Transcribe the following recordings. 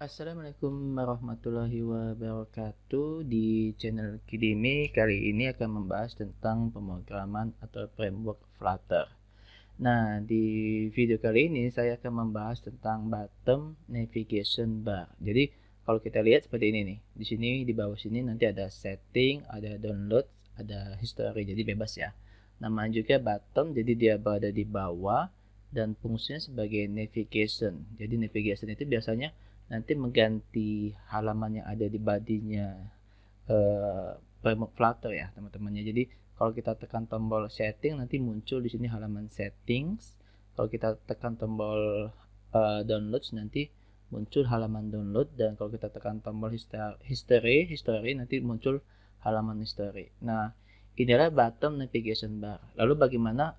Assalamualaikum warahmatullahi wabarakatuh. Di channel Kidimi kali ini akan membahas tentang pemrograman atau framework Flutter. Nah, di video kali ini saya akan membahas tentang bottom navigation bar. Jadi, kalau kita lihat seperti ini nih. Di sini di bawah sini nanti ada setting, ada download, ada history. Jadi bebas ya. Namanya juga bottom, jadi dia berada di bawah dan fungsinya sebagai navigation. Jadi navigation itu biasanya nanti mengganti halaman yang ada di bodinya framework Flutter ya teman-temannya. Jadi kalau kita tekan tombol setting nanti muncul di sini halaman settings. Kalau kita tekan tombol downloads nanti muncul halaman download, dan kalau kita tekan tombol history nanti muncul halaman history. Nah, inilah bottom navigation bar. Lalu bagaimana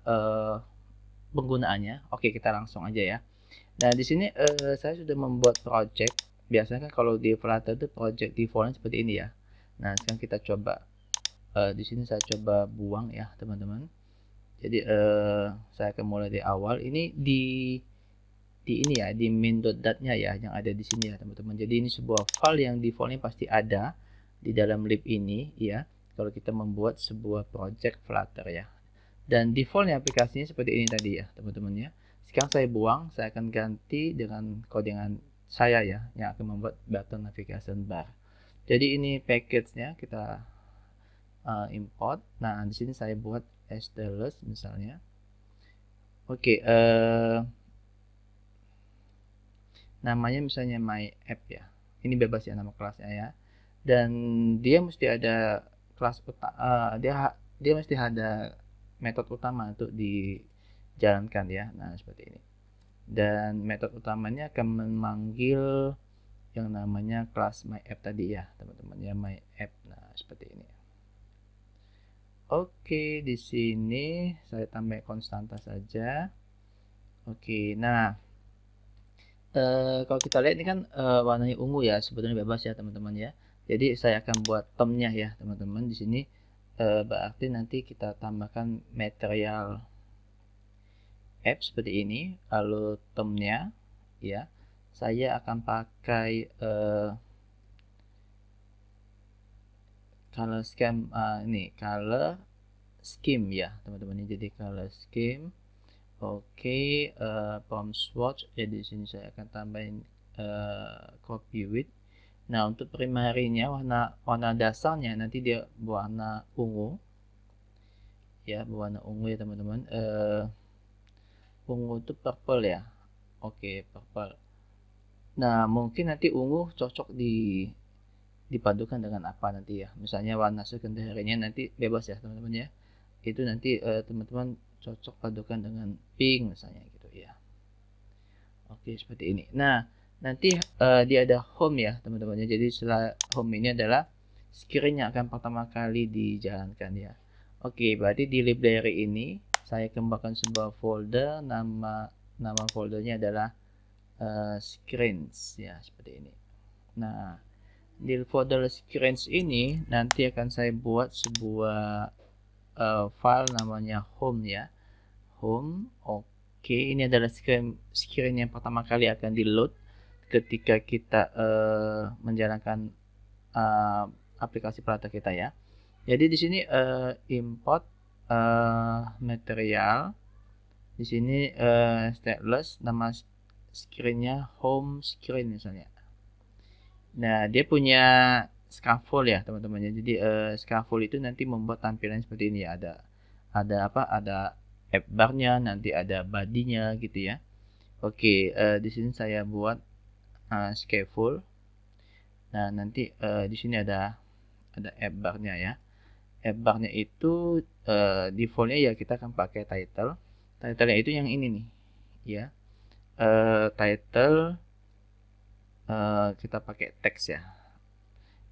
penggunaannya? Oke, kita langsung aja ya. Nah, di sini saya sudah membuat project. Biasanya kan kalau di Flutter itu project defaultnya seperti ini ya. Nah, sekarang kita coba. Di sini saya coba buang ya, teman-teman. Jadi saya akan mulai dari awal. Ini di ini ya, di main.dat-nya ya, yang ada di sini ya, teman-teman. Jadi ini sebuah file yang defaultnya pasti ada di dalam lib ini ya. Kalau kita membuat sebuah project Flutter ya. Dan defaultnya aplikasinya seperti ini tadi ya, teman-teman ya. Sekarang saya buang, saya akan ganti dengan codingan saya ya, yang akan membuat button navigation bar. Jadi ini package-nya kita import. Nah, di sini saya buat stylus misalnya. Oke, namanya misalnya my app ya. Ini bebas ya nama kelasnya ya. Dan dia mesti ada kelas dia mesti ada metode utama untuk dijalankan ya. Nah, seperti ini. Dan metode utamanya akan memanggil yang namanya kelas my app tadi ya, teman-teman ya, my app. Nah, seperti ini. Oke, di sini saya tambah konstanta saja. Oke, nah kalau kita lihat ini kan warnanya ungu ya, sebetulnya bebas ya teman-teman ya. Jadi saya akan buat tomnya ya teman-teman. Di sini berarti nanti kita tambahkan material app seperti ini, lalu tomnya ya. Saya akan pakai color scheme, ini color scheme ya teman-teman. Jadi color scheme. Oke, from swatch ya, di sini saya akan tambahin copy width. Nah, untuk primarinya warna dasarnya nanti dia berwarna ungu ya, berwarna ungu ya teman-teman. Ungu itu purple ya. Oke, purple. Nah, mungkin nanti ungu cocok dipadukan dengan apa nanti ya. Misalnya warna secondary-nya nanti bebas ya teman-teman ya. Itu nanti teman-teman cocok padukan dengan pink misalnya gitu ya. Oke, seperti ini. Nah, nanti dia ada home ya teman-teman. Jadi setelah home ini adalah screen yang akan pertama kali dijalankan ya. Oke, berarti di library ini saya kembangkan sebuah folder, nama foldernya adalah screens ya, seperti ini. Nah, di folder screens ini nanti akan saya buat sebuah file namanya home ya, home. Oke, ini adalah screen yang pertama kali akan di load ketika kita menjalankan aplikasi Flutter kita ya. Jadi di sini import material, di sini stateless, nama screennya home screen misalnya. Nah, dia punya scaffold ya teman-teman. Jadi scaffold itu nanti membuat tampilan seperti ini ya. Ada apa? Ada app barnya, nanti ada bodinya gitu ya. Oke, di sini saya buat scaffold. Nah, nanti di sini ada app barnya ya. App barnya itu defaultnya ya kita akan pakai title. Titlenya itu yang ini nih, ya. Title kita pakai teks ya.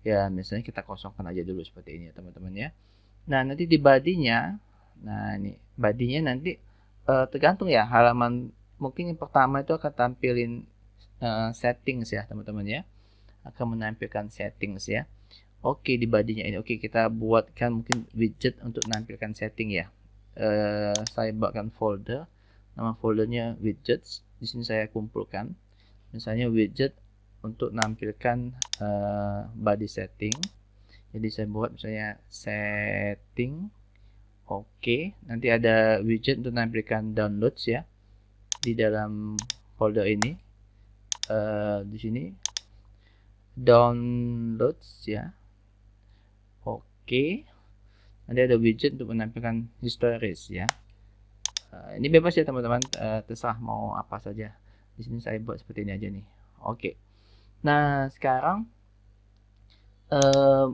Ya, misalnya kita kosongkan aja dulu seperti ini ya teman-teman ya. Nah, nanti di bodinya, nah ini bodinya nanti tergantung ya halaman. Mungkin yang pertama itu akan tampilin settings ya teman-teman ya. Akan menampilkan settings ya. Oke, di bodinya ini oke, kita buatkan mungkin widget untuk menampilkan setting ya. Saya buatkan folder, nama foldernya widgets. Di sini saya kumpulkan misalnya widget untuk menampilkan body setting. Jadi saya buat misalnya setting, oke. Nanti ada widget untuk menampilkan downloads ya di dalam folder ini. Di sini downloads ya, oke. Nanti ada widget untuk menampilkan histories ya. Ini bebas ya teman-teman, terserah mau apa saja. Di sini saya buat seperti ini aja nih. Oke. Nah sekarang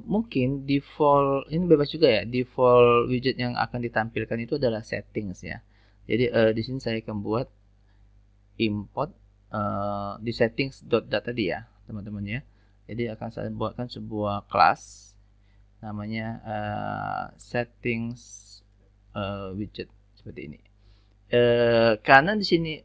mungkin default ini bebas juga ya. Default widget yang akan ditampilkan itu adalah settings ya. Jadi di sini saya akan buat import di settings.data tadi ya teman-teman ya. Jadi akan saya buatkan sebuah kelas namanya settings widget seperti ini. Karena di sini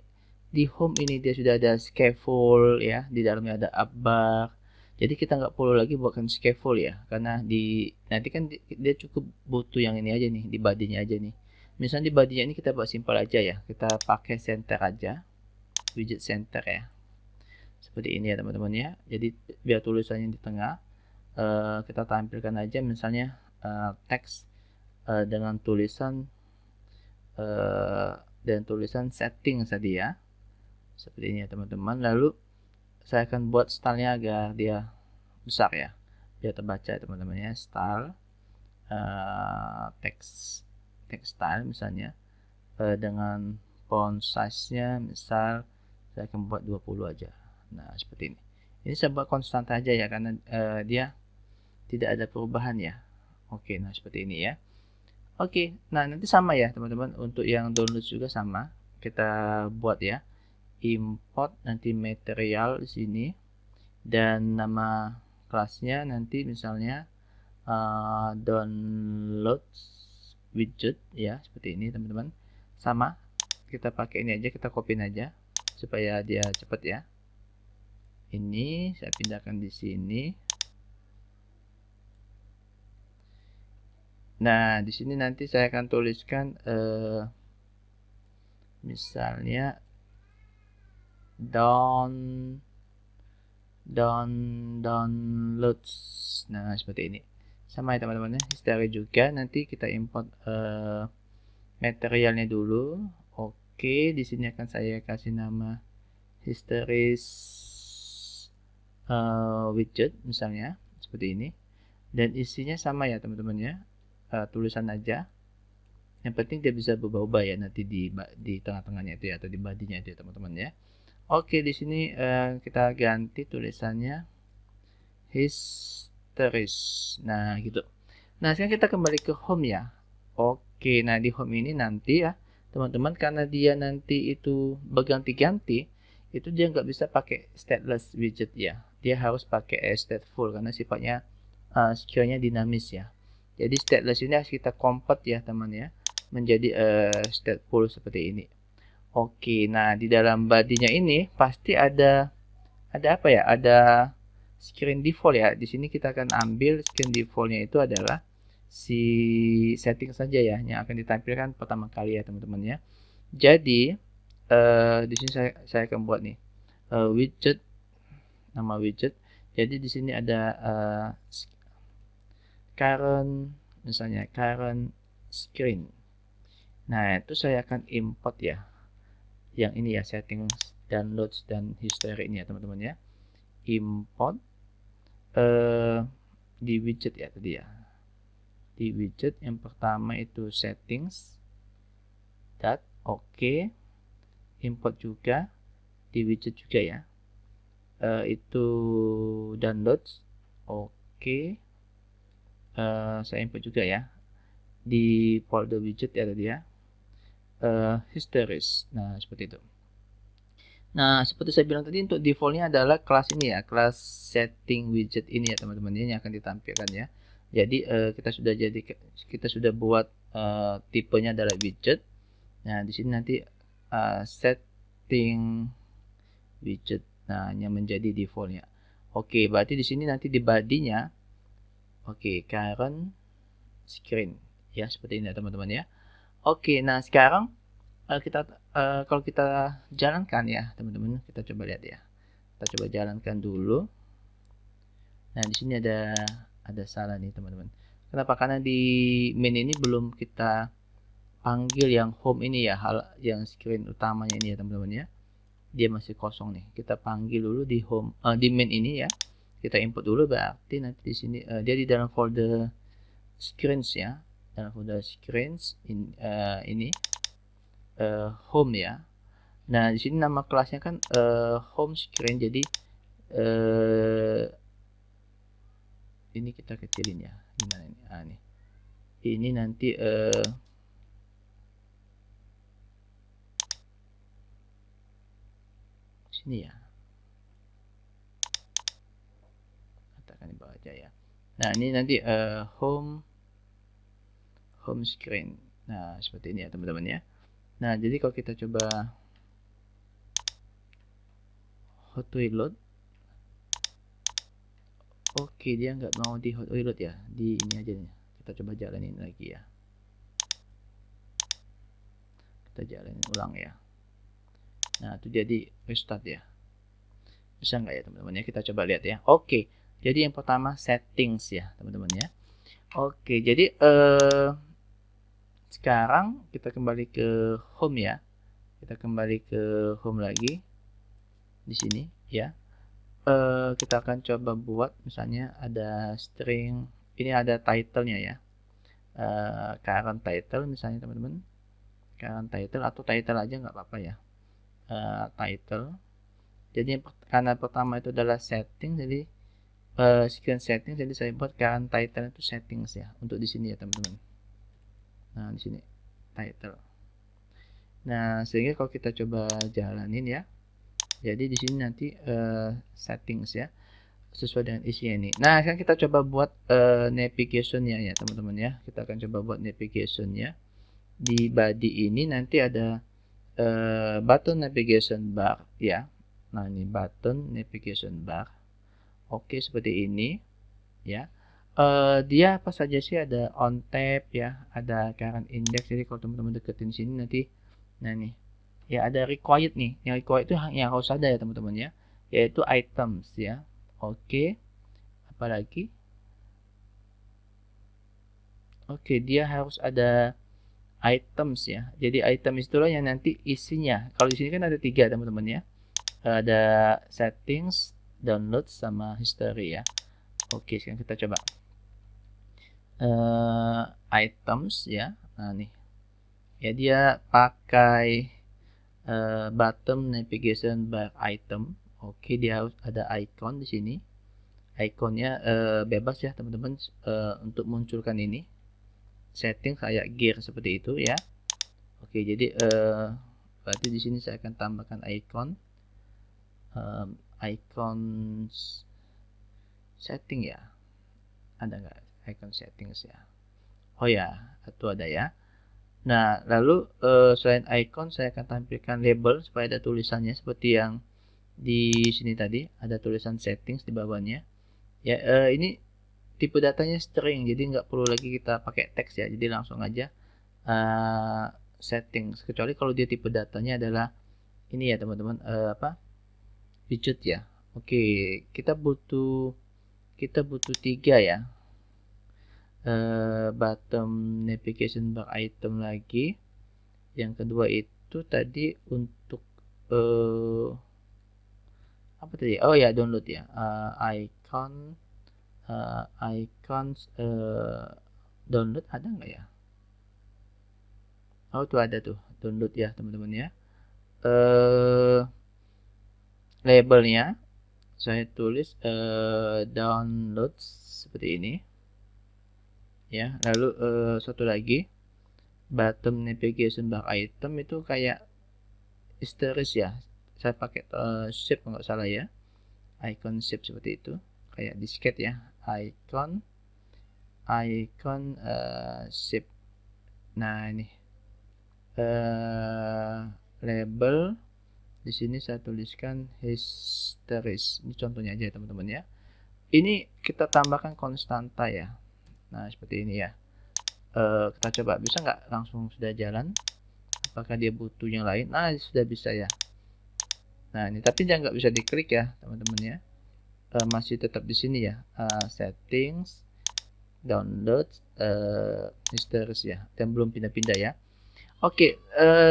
di home ini dia sudah ada scaffold ya, di dalamnya ada up bar. Jadi kita nggak perlu lagi buatkan scaffold ya, karena nanti kan dia cukup butuh yang ini aja nih, di body-nya aja nih. Misalnya di body-nya ini kita buat simpel aja ya, kita pakai center aja, widget center ya, seperti ini ya teman-teman ya. Jadi biar tulisannya di tengah, kita tampilkan aja misalnya teks dengan tulisan setting tadi ya, seperti ini ya teman-teman. Lalu saya akan buat stylenya agar dia besar ya, biar terbaca ya teman-teman ya. Style text style misalnya dengan font size nya misal saya akan buat 20 aja. Nah seperti ini. Ini saya buat konstan aja ya, karena dia tidak ada perubahan ya. Oke, nah seperti ini ya. Oke, nah nanti sama ya teman-teman, untuk yang download juga sama, kita buat ya. Import nanti material di sini, dan nama kelasnya nanti misalnya download widget ya, seperti ini teman-teman. Sama, kita pakai ini aja, kita copy aja supaya dia cepat ya. Ini saya pindahkan di sini. Nah di sini nanti saya akan tuliskan misalnya downloads. Nah seperti ini, sama ya teman-teman ya. History juga nanti kita import materialnya dulu. Oke, di sini akan saya kasih nama histories widget misalnya seperti ini, dan isinya sama ya teman-teman ya, tulisan aja. Yang penting dia bisa berubah-ubah ya nanti di tengah-tengahnya itu ya, atau di badinya itu ya teman-teman ya. Oke, di sini kita ganti tulisannya histories. Nah gitu. Nah sekarang kita kembali ke home ya. Oke, nah di home ini nanti ya teman-teman, karena dia nanti itu berganti-ganti, itu dia nggak bisa pakai stateless widget ya. Dia harus pakai stateful karena sifatnya sekiranya dinamis ya. Jadi stateless ini harus kita convert ya teman ya, menjadi stateful seperti ini. Oke, nah di dalam bodinya ini pasti ada apa ya? Ada screen default ya. Di sini kita akan ambil screen defaultnya, itu adalah si setting saja ya, yang akan ditampilkan pertama kali ya teman-teman ya. Jadi di sini saya akan buat nih widget, nama widget. Jadi di sini ada current, misalnya current screen. Nah itu saya akan import ya, yang ini ya, settings, downloads, dan history ini ya teman-teman ya. Import di widget ya tadi ya. Di widget yang pertama itu settings dat, oke. Import juga di widget juga ya, itu downloads, oke. Saya import juga ya di folder widget ya tadi ya, histories. Nah seperti itu. Nah seperti saya bilang tadi, untuk defaultnya adalah kelas ini ya, kelas setting widget ini ya teman-teman, ini yang akan ditampilkan ya. Jadi kita sudah buat tipenya adalah widget. Nah di sini nanti setting widget, nah yang menjadi defaultnya. Oke, berarti di sini nanti di body-nya, oke, current screen ya, seperti ini ya teman-teman ya. Oke, nah sekarang kalau kita jalankan ya teman-teman, kita coba lihat ya. Kita coba jalankan dulu. Nah, di sini ada salah nih teman-teman. Kenapa? Karena di main ini belum kita panggil yang home ini ya, hal yang screen utamanya ini ya teman-teman ya. Dia masih kosong nih. Kita panggil dulu di home di main ini ya. Kita input dulu, berarti nanti di sini dia di dalam folder screens ya. Dalam folder screens ini home ya. Nah, di sini nama kelasnya kan home screen. Jadi ini kita kecilin ya. Gimana ini? Nih. Ini nanti sini ya. Katakan di bawah aja ya. Nah, ini nanti home screen. Nah, seperti ini ya teman-teman ya. Nah, jadi kalau kita coba hot reload, oke, dia nggak mau di hot reload ya, di ini aja nih. Kita coba jalanin lagi ya. Kita jalanin ulang ya. Nah, itu jadi restart ya. Bisa nggak ya teman-teman ya? Kita coba lihat ya. Oke, jadi yang pertama settings ya teman-teman ya. Oke, jadi sekarang kita kembali ke home ya. Kita kembali ke home lagi di sini ya. Kita akan coba buat misalnya ada string, ini ada title-nya ya. Current title misalnya teman-teman. Current title atau title aja nggak apa-apa ya. Title. Jadi karena pertama itu adalah setting, jadi screen setting, jadi saya buat current title itu settings ya untuk di sini ya teman-teman. Nah, di sini title. Nah, sehingga kalau kita coba jalanin ya, jadi di sini nanti settings ya sesuai dengan isinya ini. Nah, sekarang kita coba buat navigation-nya ya teman-teman ya. Kita akan coba buat navigation-nya. Di body ini nanti ada button navigation bar ya. Nah, ini button navigation bar. Oke, seperti ini ya. Dia apa saja sih, ada on tab ya, ada current index. Jadi kalau teman-teman deketin sini nanti, nah nih ya ada required nih. Yang required itu yang harus ada ya teman-teman ya, yaitu items ya. Oke, apalagi? Oke, dia harus ada items ya. Jadi item itulah yang nanti isinya. Kalau di sini kan ada 3 teman-teman ya. Ada settings, download, sama history ya. Oke, sekarang kita coba items ya. Nah nih ya, dia pakai bottom navigation bar item. Oke, dia harus ada icon di sini. Ikonnya bebas ya teman-teman untuk munculkan ini setting kayak gear seperti itu ya. Oke, jadi berarti di sini saya akan tambahkan icon icon setting ya. Ada nggak icon settings ya? Oh ya, itu ada ya. Nah, lalu selain icon saya akan tampilkan label supaya ada tulisannya seperti yang di sini tadi, ada tulisan settings di bawahnya. Ya, ini tipe datanya string, jadi nggak perlu lagi kita pakai teks ya. Jadi langsung aja settings. Kecuali kalau dia tipe datanya adalah ini ya teman-teman, widget ya. Oke, kita butuh 3 ya. Bottom navigation bar item lagi. Yang kedua itu tadi untuk apa tadi? Oh ya, download ya. Icons download ada nggak ya? Oh, tuh ada tuh, download ya teman-teman ya. Labelnya saya tulis download seperti ini ya. Lalu satu lagi, bottom navigation bar item itu kayak asterisk ya. Saya pakai shape nggak salah ya, icon shape seperti itu, kayak disket ya. Icon shape. Nah, ini label di sini saya tuliskan asterisk. Ini contohnya aja teman-teman ya. Ini kita tambahkan konstanta ya. Nah, seperti ini ya. Kita coba, bisa nggak langsung sudah jalan? Apakah dia butuh yang lain? Nah, sudah bisa ya. Nah ini tapi dia nggak bisa diklik ya teman-teman ya, masih tetap di sini ya, settings, download, histories ya, dan belum pindah-pindah ya. Oke,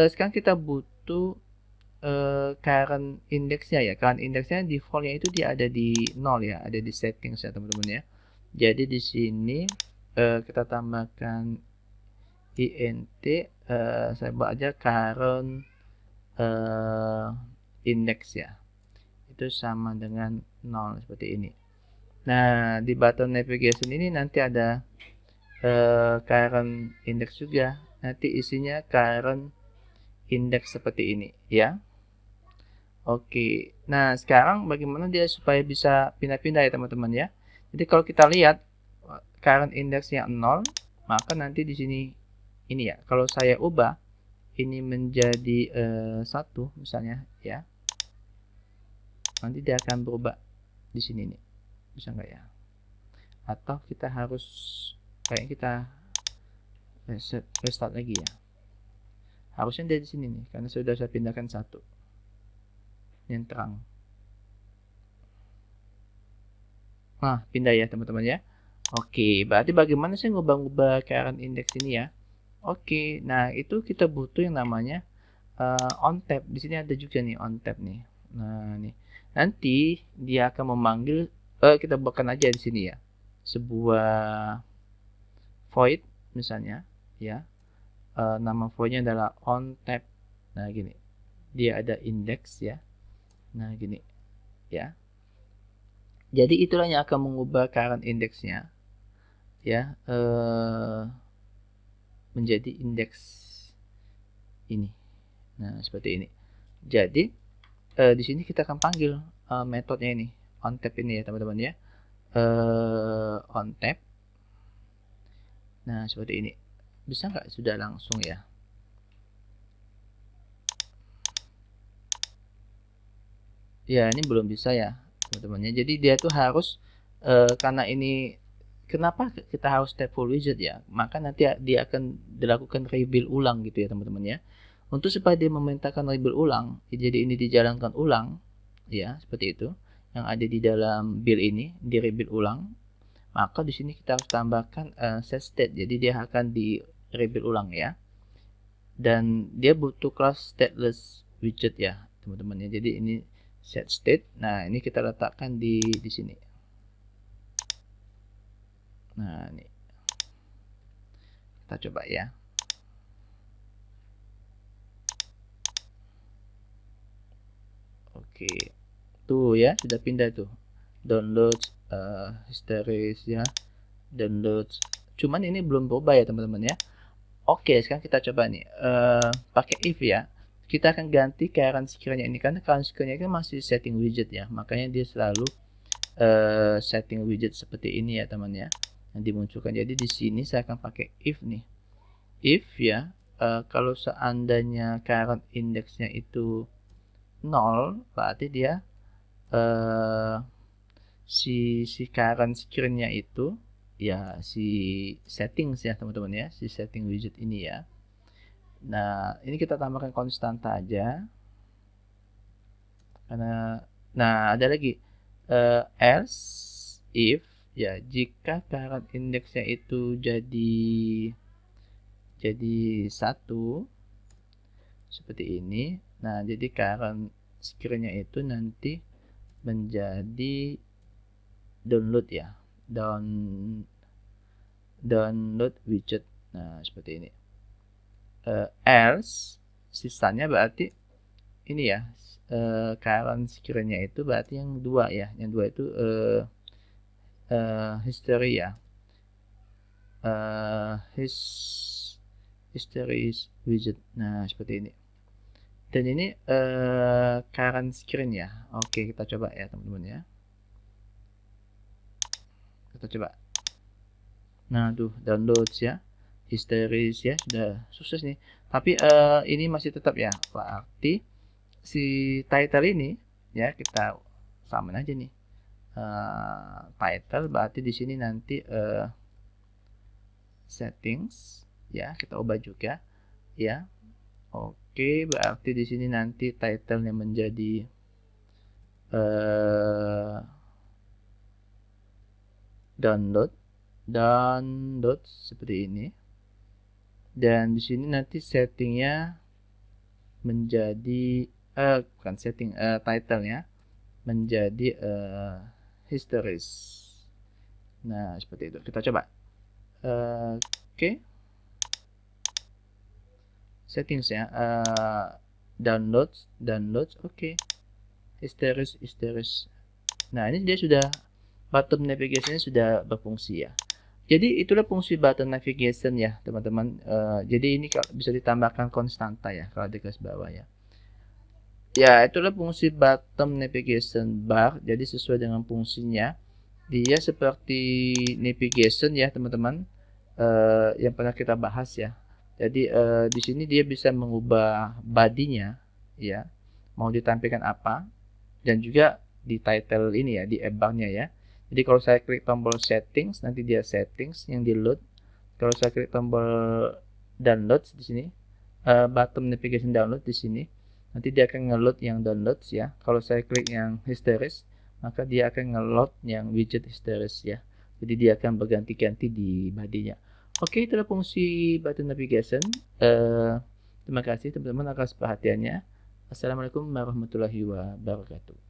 sekarang kita butuh current indexnya ya. Current indexnya defaultnya itu dia ada di 0 ya, ada di settings ya teman-teman ya. Jadi di sini kita tambahkan int, saya buat aja current index ya, itu sama dengan 0 seperti ini. Nah di button navigation ini nanti ada current index juga, nanti isinya current index seperti ini ya. Oke, nah sekarang bagaimana dia supaya bisa pindah-pindah ya teman-teman ya. Jadi kalau kita lihat current indexnya 0, maka nanti di sini ini ya, kalau saya ubah ini menjadi 1 misalnya ya, nanti dia akan berubah di sini nih, bisa nggak ya? Atau kita harus kayak kita restart lagi ya, harusnya dia di sini nih karena sudah saya pindahkan 1 yang terang. Nah pindah ya teman-teman ya. Oke, berarti bagaimana sih ngubah-ngubah current index ini ya? Oke, nah itu kita butuh yang namanya on tab. Di sini ada juga nih on tab nih. Nah nih, nanti dia akan memanggil, kita buatkan aja di sini ya, sebuah void misalnya ya. Nama voidnya adalah on tab. Nah gini, dia ada index ya. Nah gini ya. Jadi itulah yang akan mengubah current indexnya ya, menjadi indeks ini. Nah seperti ini. Jadi di sini kita akan panggil metodenya ini, on tab ini ya teman-teman ya, on tab. Nah seperti ini. Bisa nggak sudah langsung ya? Ya ini belum bisa ya teman-teman ya. Jadi dia tuh harus karena ini, kenapa kita harus tab full widget ya? Maka nanti dia akan dilakukan rebuild ulang gitu ya teman-teman ya. Untuk supaya dia memerintahkan rebuild ulang, jadi ini dijalankan ulang ya, seperti itu. Yang ada di dalam build ini di rebuild ulang, maka di sini kita harus tambahkan set state. Jadi dia akan di rebuild ulang ya. Dan dia butuh class stateless widget ya teman-teman ya. Jadi ini set state. Nah ini kita letakkan di sini. Nah ini kita coba ya. Oke, tuh ya sudah pindah tuh, download histories ya, download. Cuman ini belum berubah ya teman-teman ya. Oke, sekarang kita coba nih pakai if ya. Kita akan ganti current screen-nya ini karena current screen-nya kan masih setting widget ya, makanya dia selalu setting widget seperti ini ya teman ya, yang dimunculkan. Jadi di sini saya akan pakai if nih, if ya, kalau seandainya current indexnya itu 0, berarti dia si current screen-nya itu ya si settings ya teman-teman ya, si setting widget ini ya. Nah ini kita tambahkan konstanta aja karena, nah ada lagi else if ya, jika current indexnya itu jadi 1 seperti ini. Nah jadi current screen-nya itu nanti menjadi download ya, download widget. Nah seperti ini. Else sisanya berarti ini ya, current screen-nya itu berarti yang 2 ya, yang 2 itu history ya, history widget. Nah seperti ini. Dan ini current screen ya. Oke kita coba ya teman-teman ya, kita coba. Nah tuh downloads ya, histories ya, sudah sukses nih. Tapi ini masih tetap ya, berarti si title ini ya kita samain aja nih, title berarti di sini nanti settings ya, kita ubah juga ya. Oke, berarti di sini nanti title-nya menjadi download seperti ini. Dan di sini nanti settingnya menjadi bukan setting, title-nya menjadi histories. Nah, seperti itu. Kita coba. Oke. Settings-nya downloads, oke. Histories. Nah, ini dia sudah button navigation sudah berfungsi ya. Jadi itulah fungsi button navigation ya, teman-teman. Jadi ini bisa ditambahkan konstanta ya kalau di garis bawah ya. Ya, itulah fungsi button navigation bar. Jadi sesuai dengan fungsinya, dia seperti navigation ya, teman-teman. Yang pernah kita bahas ya. Jadi di sini dia bisa mengubah bodinya ya, mau ditampilkan apa, dan juga di title ini ya, di bar-nya ya. Jadi kalau saya klik tombol settings, nanti dia settings yang di load. Kalau saya klik tombol downloads di sini, button navigation download di sini, nanti dia akan ngeload yang downloads ya. Kalau saya klik yang histories, maka dia akan ngeload yang widget histories ya. Jadi dia akan berganti-ganti di bodinya. Oke, itulah fungsi button navigation. Terima kasih teman-teman atas perhatiannya. Assalamualaikum warahmatullahi wabarakatuh.